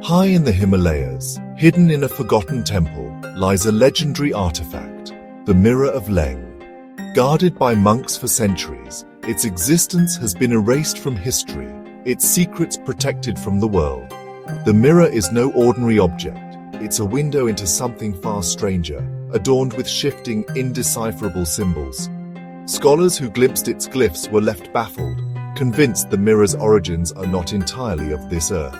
High in the Himalayas, hidden in a forgotten temple, lies a legendary artifact, the Mirror of Leng. Guarded by monks for centuries, its existence has been erased from history, its secrets protected from the world. The mirror is no ordinary object. It's a window into something far stranger, adorned with shifting, indecipherable symbols. Scholars who glimpsed its glyphs were left baffled, convinced the mirror's origins are not entirely of this earth.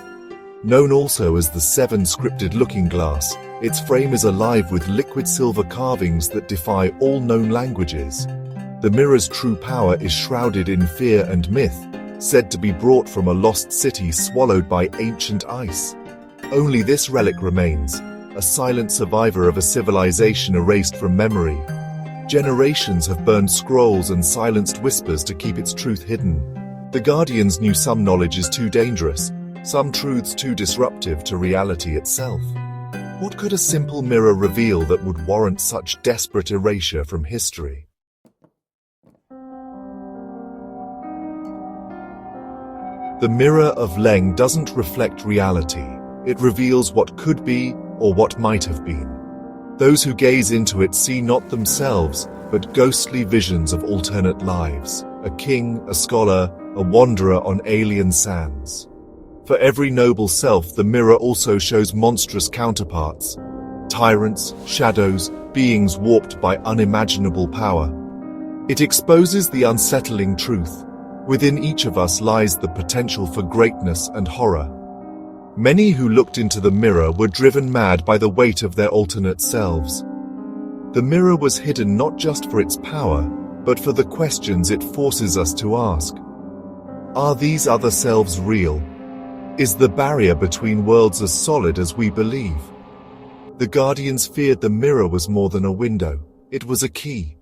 Known also as the Seven Scripted Looking Glass, its frame is alive with liquid silver carvings that defy all known languages. The mirror's true power is shrouded in fear and myth, said to be brought from a lost city swallowed by ancient ice. Only this relic remains, a silent survivor of a civilization erased from memory. Generations have burned scrolls and silenced whispers to keep its truth hidden. The Guardians knew some knowledge is too dangerous, some truths too disruptive to reality itself. What could a simple mirror reveal that would warrant such desperate erasure from history? The Mirror of Leng doesn't reflect reality. It reveals what could be or what might have been. Those who gaze into it see not themselves, but ghostly visions of alternate lives, a king, a scholar, a wanderer on alien sands. For every noble self, the mirror also shows monstrous counterparts, tyrants, shadows, beings warped by unimaginable power. It exposes the unsettling truth. Within each of us lies the potential for greatness and horror. Many who looked into the mirror were driven mad by the weight of their alternate selves. The mirror was hidden not just for its power, but for the questions it forces us to ask. Are these other selves real? Is the barrier between worlds as solid as we believe? The Guardians feared the mirror was more than a window. It was a key.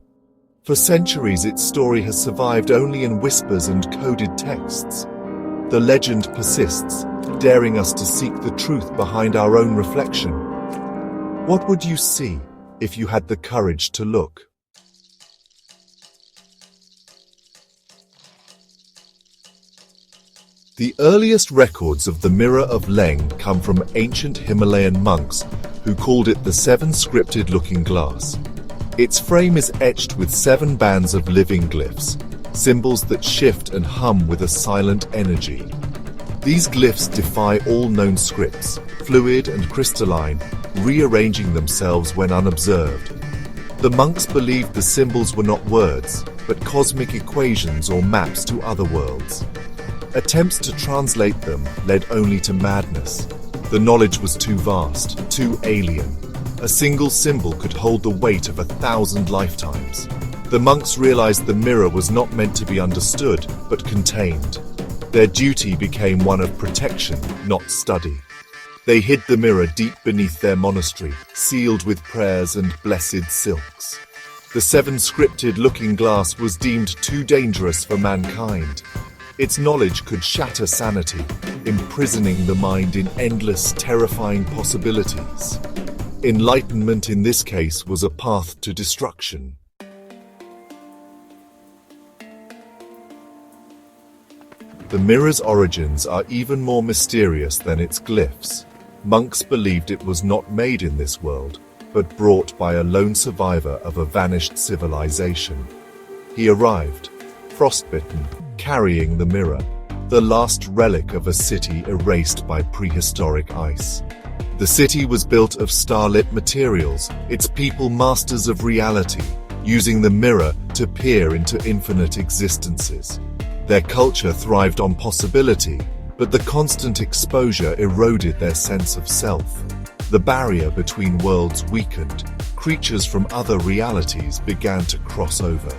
For centuries, its story has survived only in whispers and coded texts. The legend persists, daring us to seek the truth behind our own reflection. What would you see if you had the courage to look? The earliest records of the Mirror of Leng come from ancient Himalayan monks who called it the Seven Scripted Looking Glass. Its frame is etched with 7 bands of living glyphs, symbols that shift and hum with a silent energy. These glyphs defy all known scripts, fluid and crystalline, rearranging themselves when unobserved. The monks believed the symbols were not words, but cosmic equations or maps to other worlds. Attempts to translate them led only to madness. The knowledge was too vast, too alien. A single symbol could hold the weight of 1,000 lifetimes. The monks realized the mirror was not meant to be understood, but contained. Their duty became one of protection, not study. They hid the mirror deep beneath their monastery, sealed with prayers and blessed silks. The Seven Scripted Looking Glass was deemed too dangerous for mankind. Its knowledge could shatter sanity, imprisoning the mind in endless, terrifying possibilities. Enlightenment in this case was a path to destruction. The mirror's origins are even more mysterious than its glyphs. Monks believed it was not made in this world, but brought by a lone survivor of a vanished civilization. He arrived, frostbitten, carrying the mirror, the last relic of a city erased by prehistoric ice. The city was built of starlit materials, its people masters of reality, using the mirror to peer into infinite existences. Their culture thrived on possibility, but the constant exposure eroded their sense of self. The barrier between worlds weakened. Creatures from other realities began to cross over.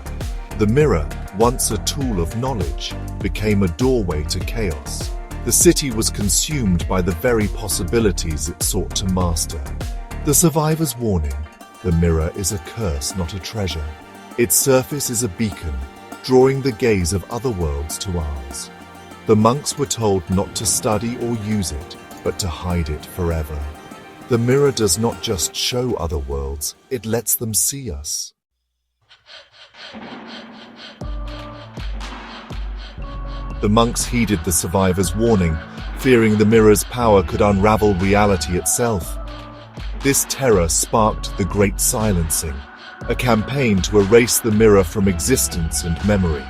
The mirror, once a tool of knowledge, became a doorway to chaos. The city was consumed by the very possibilities it sought to master. The survivor's warning: the mirror is a curse, not a treasure. Its surface is a beacon, drawing the gaze of other worlds to ours. The monks were told not to study or use it, but to hide it forever. The mirror does not just show other worlds, it lets them see us. The monks heeded the survivor's warning, fearing the mirror's power could unravel reality itself. This terror sparked the Great Silencing, a campaign to erase the mirror from existence and memory.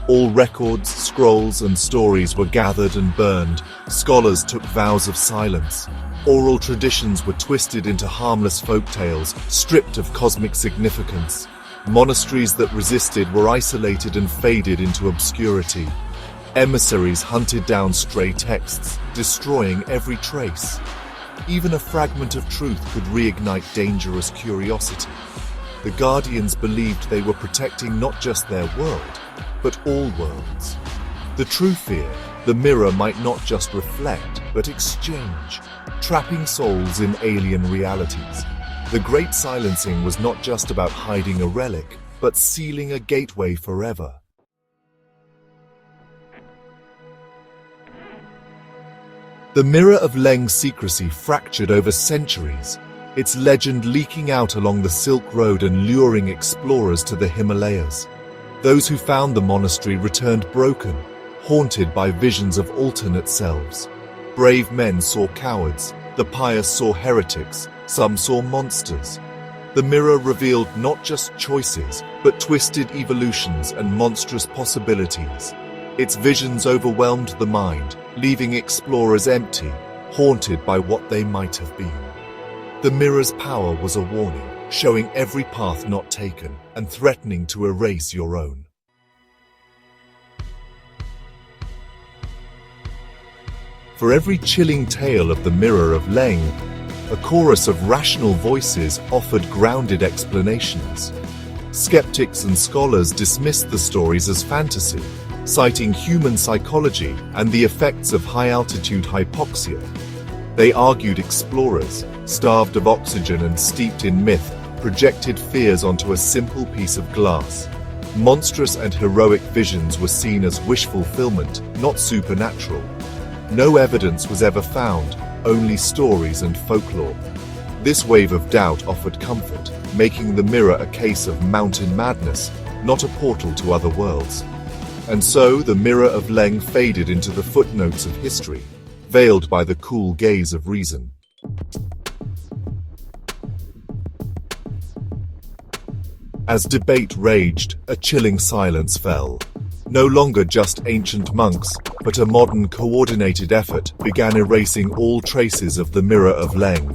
All records, scrolls, and stories were gathered and burned. Scholars took vows of silence. Oral traditions were twisted into harmless folk tales, stripped of cosmic significance. Monasteries that resisted were isolated and faded into obscurity. Emissaries hunted down stray texts, destroying every trace. Even a fragment of truth could reignite dangerous curiosity. The Guardians believed they were protecting not just their world, but all worlds. The true fear, the mirror might not just reflect, but exchange, trapping souls in alien realities. The Great Silencing was not just about hiding a relic, but sealing a gateway forever. The Mirror of Leng's secrecy fractured over centuries, its legend leaking out along the Silk Road and luring explorers to the Himalayas. Those who found the monastery returned broken, haunted by visions of alternate selves. Brave men saw cowards, the pious saw heretics, some saw monsters. The mirror revealed not just choices, but twisted evolutions and monstrous possibilities. Its visions overwhelmed the mind, leaving explorers empty, haunted by what they might have been. The mirror's power was a warning, showing every path not taken and threatening to erase your own. For every chilling tale of the Mirror of Leng, a chorus of rational voices offered grounded explanations. Skeptics and scholars dismissed the stories as fantasy, citing human psychology and the effects of high-altitude hypoxia. They argued explorers, starved of oxygen and steeped in myth, projected fears onto a simple piece of glass. Monstrous and heroic visions were seen as wish fulfillment, not supernatural. No evidence was ever found, only stories and folklore. This wave of doubt offered comfort, making the mirror a case of mountain madness, not a portal to other worlds. And so the Mirror of Leng faded into the footnotes of history, veiled by the cool gaze of reason. As debate raged, a chilling silence fell. No longer just ancient monks, but a modern coordinated effort began erasing all traces of the Mirror of Leng.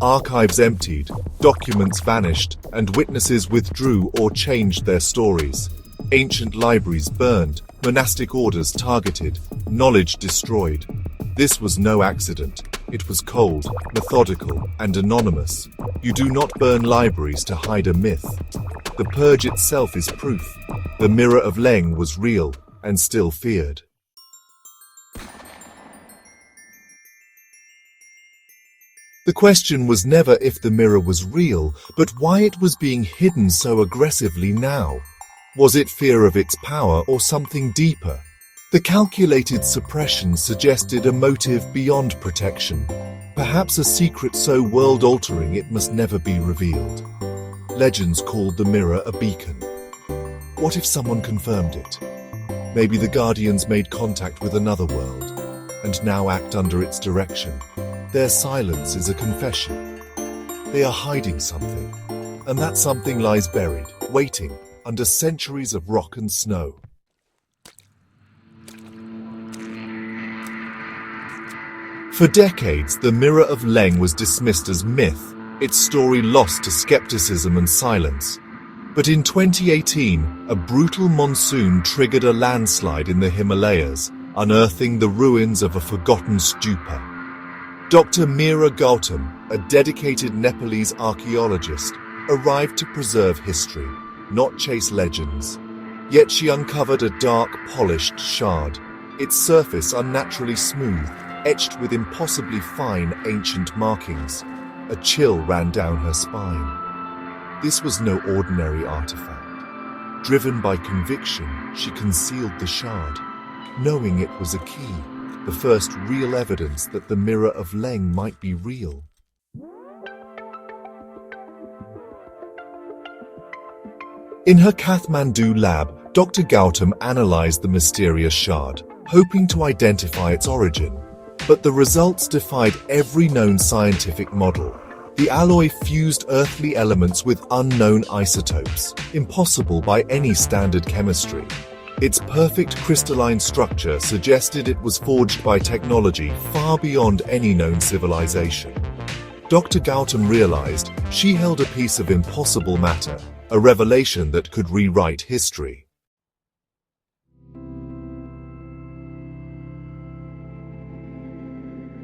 Archives emptied, documents vanished, and witnesses withdrew or changed their stories. Ancient libraries burned, monastic orders targeted, knowledge destroyed. This was no accident. It was cold, methodical, and anonymous. You do not burn libraries to hide a myth. The Purge itself is proof. The Mirror of Leng was real, and still feared. The question was never if the mirror was real, but why it was being hidden so aggressively now. Was it fear of its power or something deeper? The calculated suppression suggested a motive beyond protection, perhaps a secret so world-altering it must never be revealed. Legends called the mirror a beacon. What if someone confirmed it? Maybe the Guardians made contact with another world, and now act under its direction. Their silence is a confession. They are hiding something, and that something lies buried, waiting, under centuries of rock and snow. For decades, the Mirror of Leng was dismissed as myth, its story lost to skepticism and silence. But in 2018, a brutal monsoon triggered a landslide in the Himalayas, unearthing the ruins of a forgotten stupa. Dr Mira Gautam, a dedicated Nepalese archaeologist, arrived to preserve history, not chase legends. Yet she uncovered a dark, polished shard, its surface unnaturally smooth, etched with impossibly fine ancient markings. A chill ran down her spine. This was no ordinary artifact. Driven by conviction, she concealed the shard, knowing it was a key, the first real evidence that the Mirror of Leng might be real. In her Kathmandu lab, Dr Gautam analyzed the mysterious shard, hoping to identify its origin. But the results defied every known scientific model. The alloy fused earthly elements with unknown isotopes, impossible by any standard chemistry. Its perfect crystalline structure suggested it was forged by technology far beyond any known civilization. Dr. Gautam realized she held a piece of impossible matter, a revelation that could rewrite history.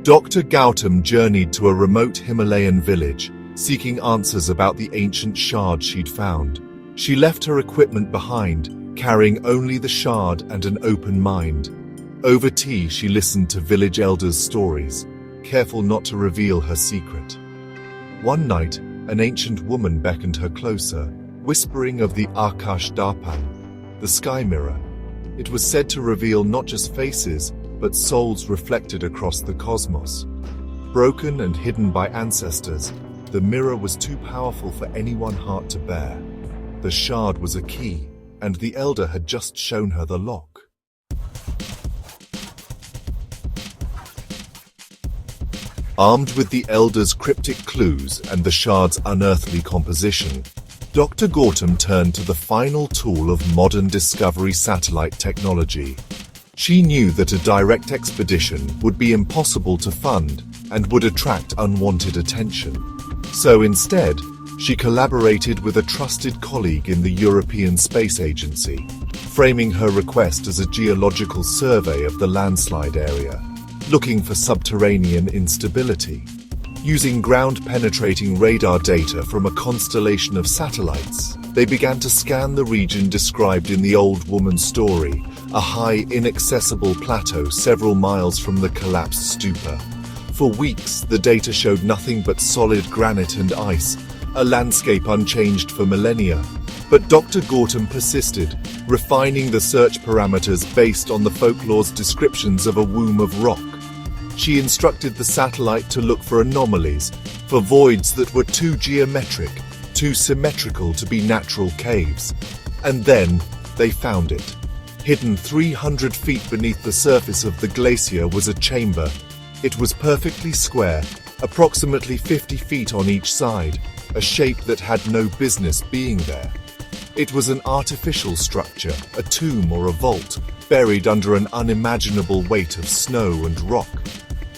Dr. Gautam journeyed to a remote Himalayan village, seeking answers about the ancient shard she'd found. She left her equipment behind, carrying only the shard and an open mind. Over tea, she listened to village elders' stories, careful not to reveal her secret. One night, an ancient woman beckoned her closer, whispering of the Akash Darpan, the sky mirror. It was said to reveal not just faces, but souls reflected across the cosmos. Broken and hidden by ancestors, the mirror was too powerful for any one heart to bear. The shard was a key, and the elder had just shown her the lock. Armed with the elder's cryptic clues and the shard's unearthly composition, Dr. Gautam turned to the final tool of modern discovery: satellite technology. She knew that a direct expedition would be impossible to fund and would attract unwanted attention. So instead, she collaborated with a trusted colleague in the European Space Agency, framing her request as a geological survey of the landslide area, looking for subterranean instability. Using ground-penetrating radar data from a constellation of satellites, they began to scan the region described in the old woman's story, a high, inaccessible plateau several miles from the collapsed Stupa. For weeks, the data showed nothing but solid granite and ice, a landscape unchanged for millennia. But Dr. Gautam persisted, refining the search parameters based on the folklore's descriptions of a womb of rock. She instructed the satellite to look for anomalies, for voids that were too geometric, too symmetrical to be natural caves. And then, they found it. Hidden 300 feet beneath the surface of the glacier was a chamber. It was perfectly square, approximately 50 feet on each side, a shape that had no business being there. It was an artificial structure, a tomb or a vault, buried under an unimaginable weight of snow and rock.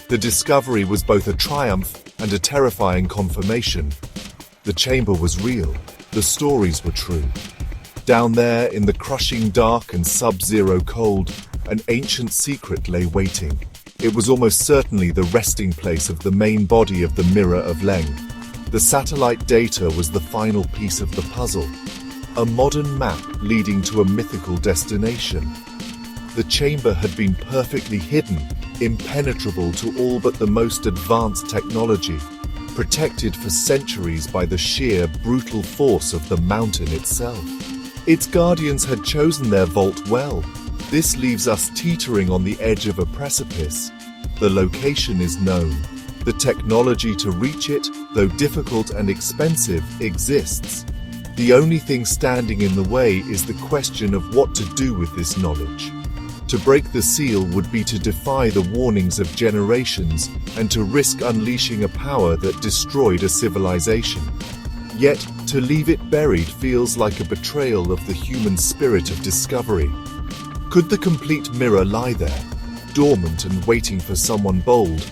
The discovery was both a triumph and a terrifying confirmation. The chamber was real, the stories were true. Down there, in the crushing dark and sub-zero cold, an ancient secret lay waiting. It was almost certainly the resting place of the main body of the Mirror of Leng. The satellite data was the final piece of the puzzle, a modern map leading to a mythical destination. The chamber had been perfectly hidden, impenetrable to all but the most advanced technology, protected for centuries by the sheer, brutal force of the mountain itself. Its guardians had chosen their vault well. This leaves us teetering on the edge of a precipice. The location is known. The technology to reach it, though difficult and expensive, exists. The only thing standing in the way is the question of what to do with this knowledge. To break the seal would be to defy the warnings of generations and to risk unleashing a power that destroyed a civilization. Yet, to leave it buried feels like a betrayal of the human spirit of discovery. Could the complete mirror lie there, dormant and waiting for someone bold,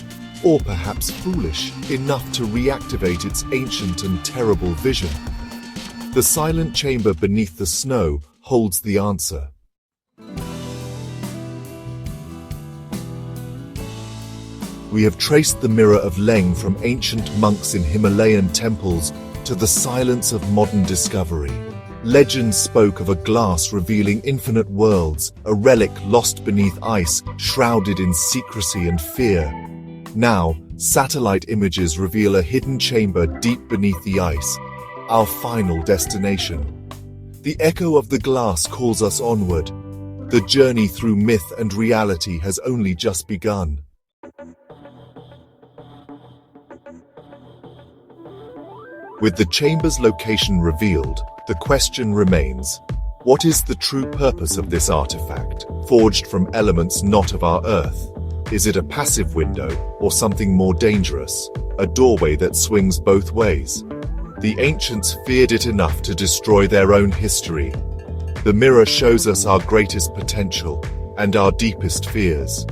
or perhaps foolish enough to reactivate its ancient and terrible vision? The silent chamber beneath the snow holds the answer. We have traced the Mirror of Leng from ancient monks in Himalayan temples to the silence of modern discovery. Legends spoke of a glass revealing infinite worlds, a relic lost beneath ice, shrouded in secrecy and fear. Now, satellite images reveal a hidden chamber deep beneath the ice, our final destination. The echo of the glass calls us onward. The journey through myth and reality has only just begun. With the chamber's location revealed, the question remains, what is the true purpose of this artifact, forged from elements not of our Earth? Is it a passive window or something more dangerous, a doorway that swings both ways? The ancients feared it enough to destroy their own history. The mirror shows us our greatest potential and our deepest fears.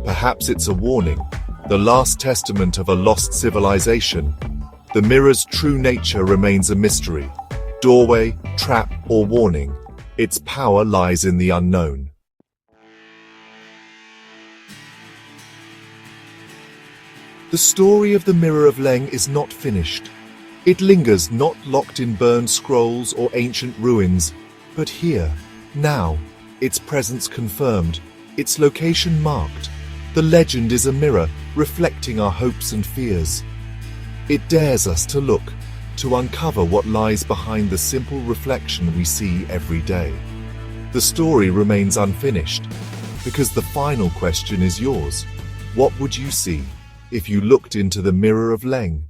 Perhaps it's a warning, the last testament of a lost civilization. The mirror's true nature remains a mystery. Doorway, trap, or warning, its power lies in the unknown. The story of the Mirror of Leng is not finished. It lingers not locked in burned scrolls or ancient ruins, but here, now, its presence confirmed, its location marked. The legend is a mirror reflecting our hopes and fears. It dares us to look, to uncover what lies behind the simple reflection we see every day. The story remains unfinished, because the final question is yours. What would you see if you looked into the Mirror of Leng?